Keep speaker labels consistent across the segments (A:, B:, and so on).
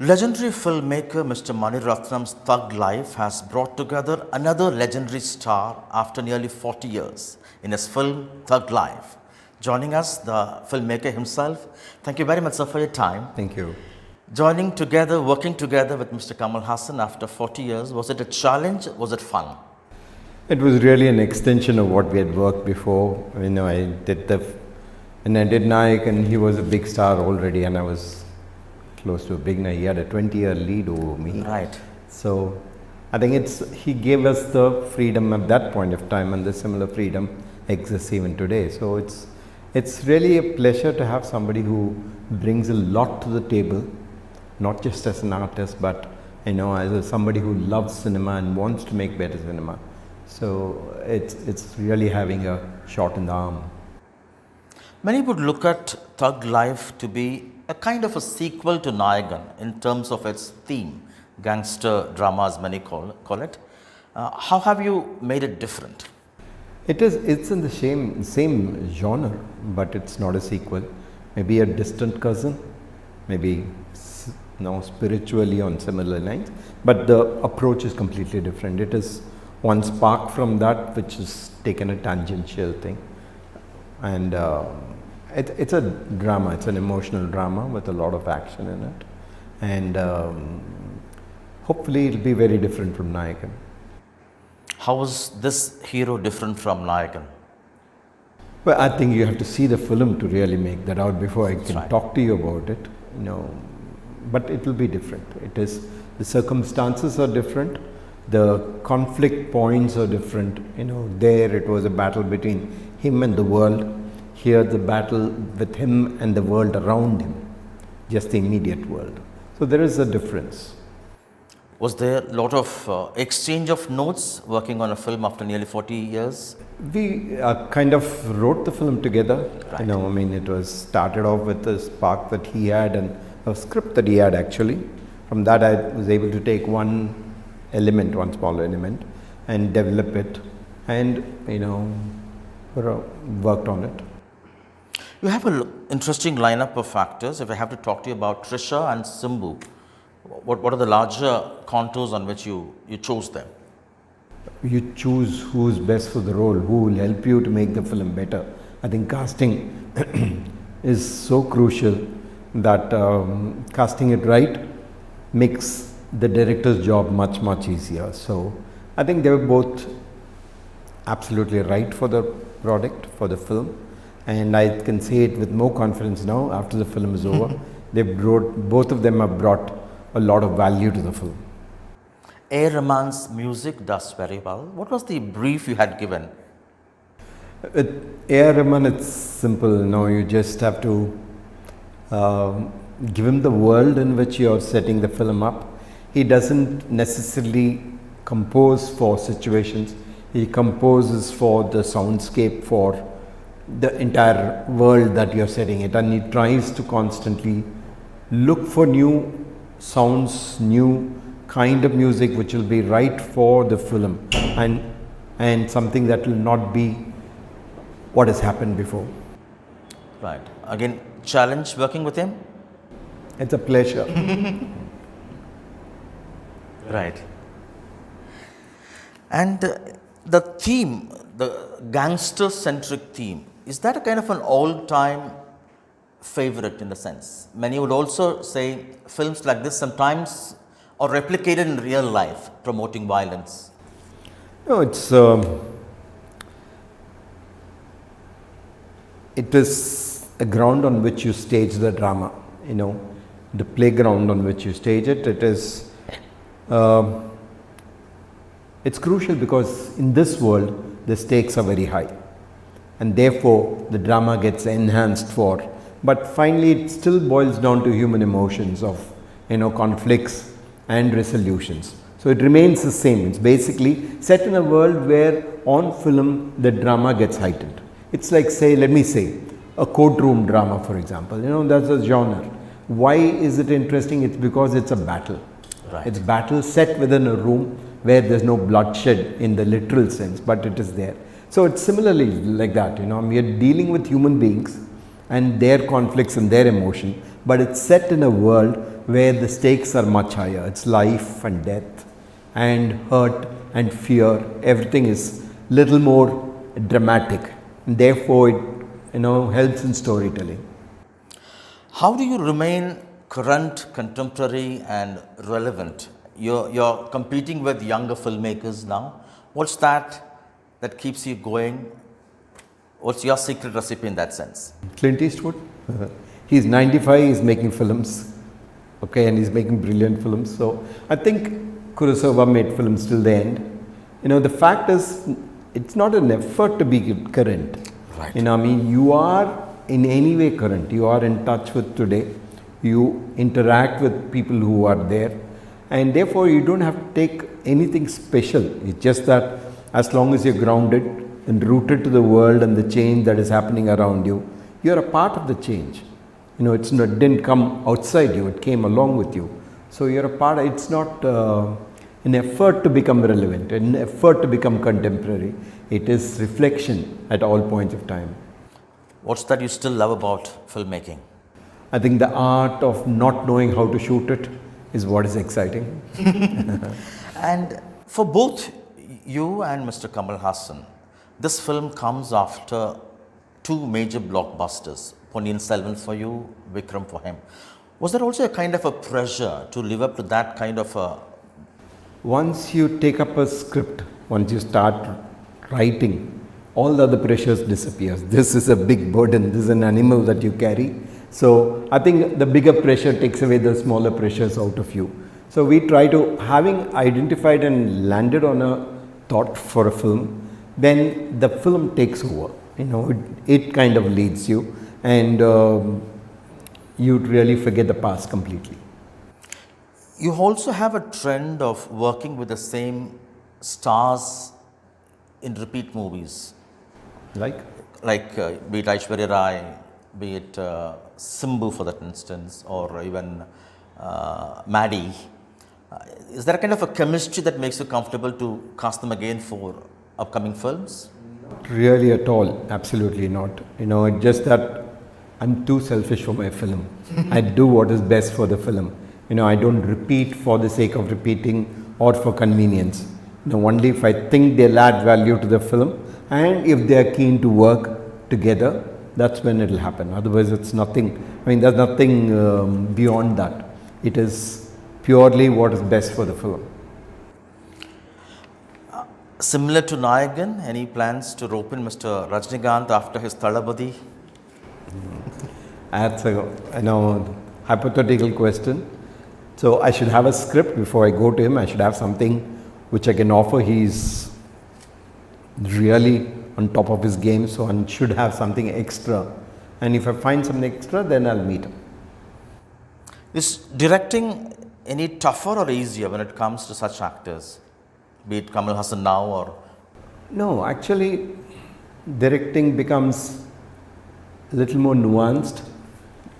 A: Legendary filmmaker Mr. Mani Ratnam's Thug Life has brought together another legendary star after nearly 40 years in his film Thug Life. Joining us, the filmmaker himself. Thank you very much, sir, for your time.
B: Thank you.
A: Joining together, working together with Mr. Kamal Hassan after 40 years, was it a challenge? Was it fun?
B: It was really an extension of what we had worked before. I did Nayak, and he was a big star already, and I was close to a beginner. He had a 20-year lead over me.
A: Right.
B: So I think he gave us the freedom at that point of time, and the similar freedom exists even today. So it's really a pleasure to have somebody who brings a lot to the table, not just as an artist, but as somebody who loves cinema and wants to make better cinema. So it's really having a shot in the arm.
A: Many would look at Thug Life to be a kind of a sequel to Nayagan in terms of its theme, gangster drama as many call it. How have you made it different?
B: It's in the same genre, but it's not a sequel. Maybe a distant cousin, maybe spiritually on similar lines, but the approach is completely different. It is one spark from that which is taken a tangential thing, and it's a drama. It's an emotional drama with a lot of action in it, and hopefully it'll be very different from Nayagan.
A: How was this hero different from Nayagan?
B: Well, I think you have to see the film to really make that out before I can talk to you about it. But it will be different. The circumstances are different. The conflict points are different. There it was a battle between him and the world. Here the battle with him and the world around him, just the immediate world. So there is a difference.
A: Was there a lot of exchange of notes working on a film after nearly 40 years?
B: We kind of wrote the film together.
A: Right.
B: It was started off with a spark that he had and a script that he had actually. From that I was able to take one small element and develop it and, worked on it.
A: You have an interesting lineup of actors. If I have to talk to you about Trisha and Simbu, what are the larger contours on which you chose them?
B: You choose who's best for the role, who will help you to make the film better. I think casting is so crucial that casting it right makes the director's job much, much easier. So I think they were both absolutely right for the product, for the film. And I can say it with more confidence now after the film is over. Both of them have brought a lot of value to the film.
A: A. Rahman's music does very well. What was the brief you had given?
B: With A. Rahman, it's simple. You just have to give him the world in which you're setting the film up. He doesn't necessarily compose for situations. He composes for the soundscape, for the entire world that you're setting it, and he tries to constantly look for new sounds, new kind of music which will be right for the film and something that will not be what has happened before.
A: Right. Again, challenge working with him?
B: It's a pleasure.
A: Right. And the theme, the gangster-centric theme, is that a kind of an all-time favorite in a sense? Many would also say films like this sometimes are replicated in real life, promoting violence.
B: No, it is a ground on which you stage the drama, the playground on which you stage it. It's crucial because in this world, the stakes are very high, and therefore the drama gets enhanced for. But finally, it still boils down to human emotions of, conflicts and resolutions. So it remains the same. It's basically set in a world where on film, the drama gets heightened. It's like, let me say, a courtroom drama, for example. That's a genre. Why is it interesting? It's because it's a battle.
A: Right.
B: It's battle set within a room where there's no bloodshed in the literal sense, but it is there. So it's similarly like that. We are dealing with human beings and their conflicts and their emotion, but it's set in a world where the stakes are much higher. It's life and death and hurt and fear. Everything is little more dramatic, and therefore it helps in storytelling.
A: How do you remain current, contemporary, and relevant? You're competing with younger filmmakers now. What's that keeps you going? What's your secret recipe in that sense?
B: Clint Eastwood. He's 95, he's making films. Okay, and he's making brilliant films. So I think Kurosawa made films till the end. The fact is, it's not an effort to be current.
A: Right.
B: You are in any way current. You are in touch with today. You interact with people who are there. And therefore, you don't have to take anything special. It's just that as long as you're grounded and rooted to the world and the change that is happening around you, you're a part of the change. It didn't come outside you, it came along with you. So you're a part. It's not an effort to become relevant, an effort to become contemporary. It is reflection at all points of time.
A: What's that you still love about filmmaking?
B: I think the art of not knowing how to shoot it is what is exciting.
A: And for both you and Mr. Kamal Hassan, this film comes after two major blockbusters, Ponniyin Selvan for you, Vikram for him. Was there also a kind of a pressure to live up to that kind of a...
B: Once you take up a script, once you start writing, all the other pressures disappears. This is a big burden, this is an animal that you carry. So I think the bigger pressure takes away the smaller pressures out of you. So we try to, having identified and landed on a thought for a film, then the film takes over. It kind of leads you, and you really forget the past completely.
A: You also have a trend of working with the same stars in repeat movies.
B: Like?
A: Be it Aishwarya Rai, be it Simbu for that instance, or even Maddie. Is there a kind of a chemistry that makes you comfortable to cast them again for upcoming films?
B: Not really at all, absolutely not. It's just that I'm too selfish for my film. I do what is best for the film. I don't repeat for the sake of repeating or for convenience. Only if I think they'll add value to the film, and if they're keen to work together, that's when it'll happen. Otherwise, it's nothing. There's nothing beyond that. It is purely what is best for the film.
A: Similar to Nayagan, any plans to rope in Mr. Rajnikanth after his Thalapathy?
B: That's a hypothetical question. So I should have a script before I go to him. I should have something which I can offer. He's really on top of his game, so I should have something extra. And if I find something extra, then I'll meet him.
A: Is directing any tougher or easier when it comes to such actors? Be it Kamal Hassan now or...
B: No, actually, directing becomes a little more nuanced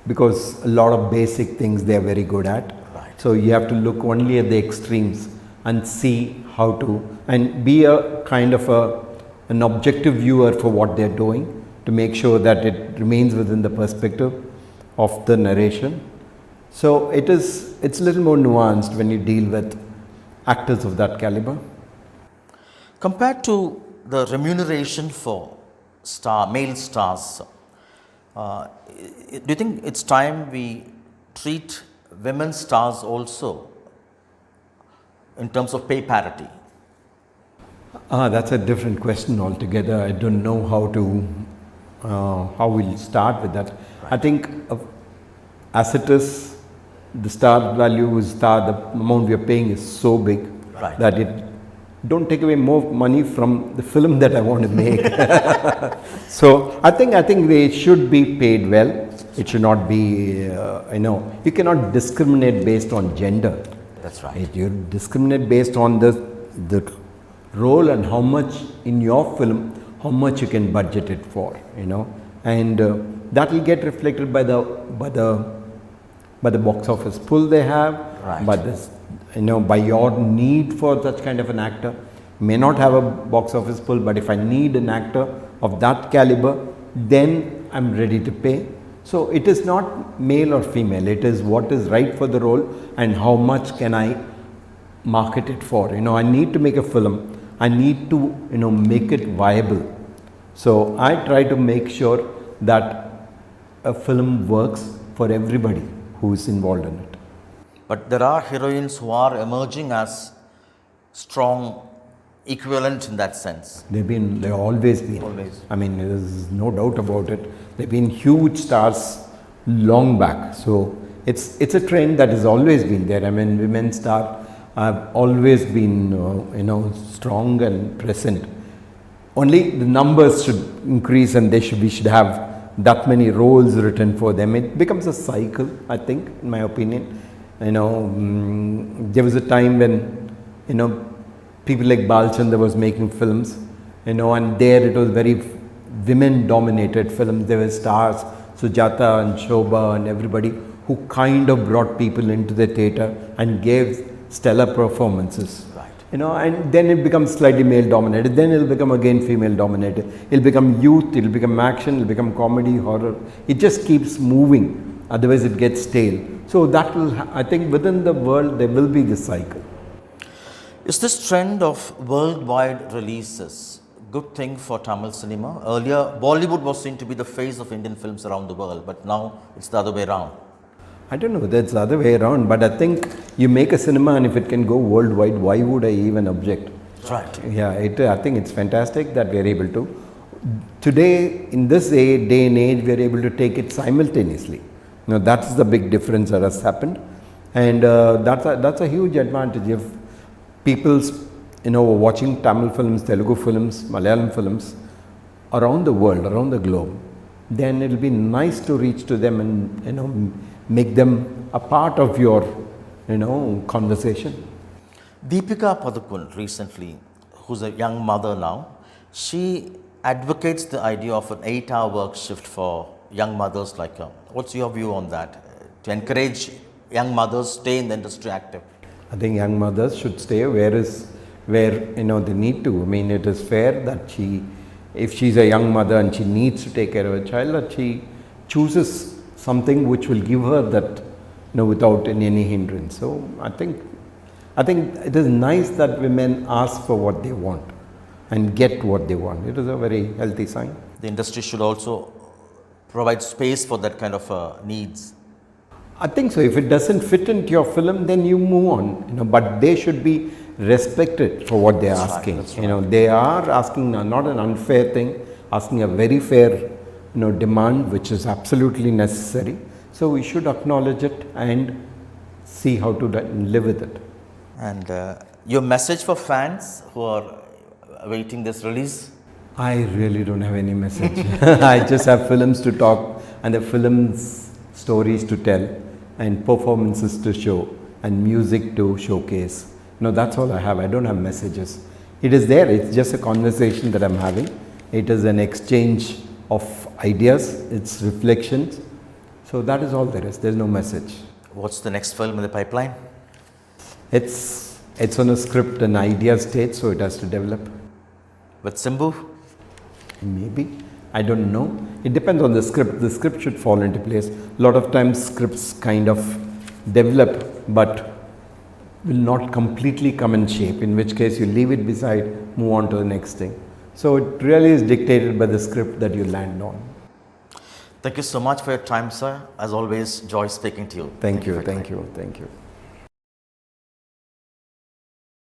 B: because a lot of basic things they are very good at.
A: Right.
B: So you have to look only at the extremes and see how to, and be a kind of an objective viewer for what they're doing to make sure that it remains within the perspective of the narration. So it's a little more nuanced when you deal with actors of that caliber.
A: Compared to the remuneration for male stars, do you think it's time we treat women stars also in terms of pay parity?
B: That's a different question altogether. I don't know how we'll start with that.
A: Right.
B: I think as it is, the star value is the amount we are paying is so big
A: Right.
B: that it don't take away more money from the film that I want to make. So I think they should be paid well. It should not be, you cannot discriminate based on gender.
A: That's right.
B: You discriminate based on the role and how much in your film, how much you can budget it for, and that will get reflected by the box office pull they have,
A: Right.
B: by this, by your need for such kind of an actor. May not have a box office pull, but if I need an actor of that caliber, then I'm ready to pay. So it is not male or female, it is what is right for the role and how much can I market it for. I need to make a film, I need to make it viable. So I try to make sure that a film works for everybody who is involved in it.
A: But there are heroines who are emerging as strong equivalent in that sense.
B: They've always been.
A: Always.
B: I mean, there's no doubt about it. They've been huge stars long back. So it's a trend that has always been there. I mean, women stars have always been, strong and present. Only the numbers should increase and we should have that many roles written for them. It becomes a cycle, I think, in my opinion. There was a time when, people like Balchandra was making films, and there it was very women-dominated films. There were stars, Sujata and Shobha and everybody who kind of brought people into the theatre and gave stellar performances.
A: Right.
B: And then it becomes slightly male-dominated. Then it will become again female-dominated. It will become youth, it will become action, it will become comedy, horror. It just keeps moving. Otherwise, it gets stale. So that will, I think, within the world, there will be this cycle.
A: Is this trend of worldwide releases good thing for Tamil cinema? Earlier, Bollywood was seen to be the face of Indian films around the world, but now it's the other way around.
B: I don't know whether it's the other way around, but I think you make a cinema and if it can go worldwide, why would I even object?
A: Right.
B: Yeah, I think it's fantastic that we are able to. Today, in this day and age, we are able to take it simultaneously. That's the big difference that has happened, and that's a huge advantage. If people's, watching Tamil films, Telugu films, Malayalam films around the world, around the globe, then it will be nice to reach to them and, make them a part of your, conversation.
A: Deepika Padukone recently, who's a young mother now, she advocates the idea of an 8-hour work shift for young mothers like her. What's your view on that? To encourage young mothers stay in the industry active?
B: I think young mothers should stay where they need to. I mean, it is fair that if she's a young mother and she needs to take care of a child, that she chooses something which will give her that, without any hindrance. So I think it is nice that women ask for what they want and get what they want. It is a very healthy sign.
A: The industry should also provide space for that kind of needs.
B: I think so. If it doesn't fit into your film, then you move on. But they should be respected for what they are asking.
A: Right.
B: They are asking not an unfair thing, asking a very fair, demand, which is absolutely necessary. So we should acknowledge it and see how to live with it.
A: And your message for fans who are awaiting this release?
B: I really don't have any message. I just have films to talk and the films stories to tell and performances to show and music to showcase. That's all I have. I don't have messages. It is there. It's just a conversation that I'm having. It is an exchange of ideas. It's reflections. So that is all there is. There's no message.
A: What's the next film in the pipeline?
B: It's on a script and idea stage, so it has to develop.
A: With Simbu?
B: Maybe. I don't know. It depends on the script. The script should fall into place. A lot of times scripts kind of develop but will not completely come in shape, in which case you leave it beside, move on to the next thing. So it really is dictated by the script that you land on.
A: Thank you so much for your time, sir. As always, joy speaking to you.
B: Thank you.
A: for your time.
B: Thank you.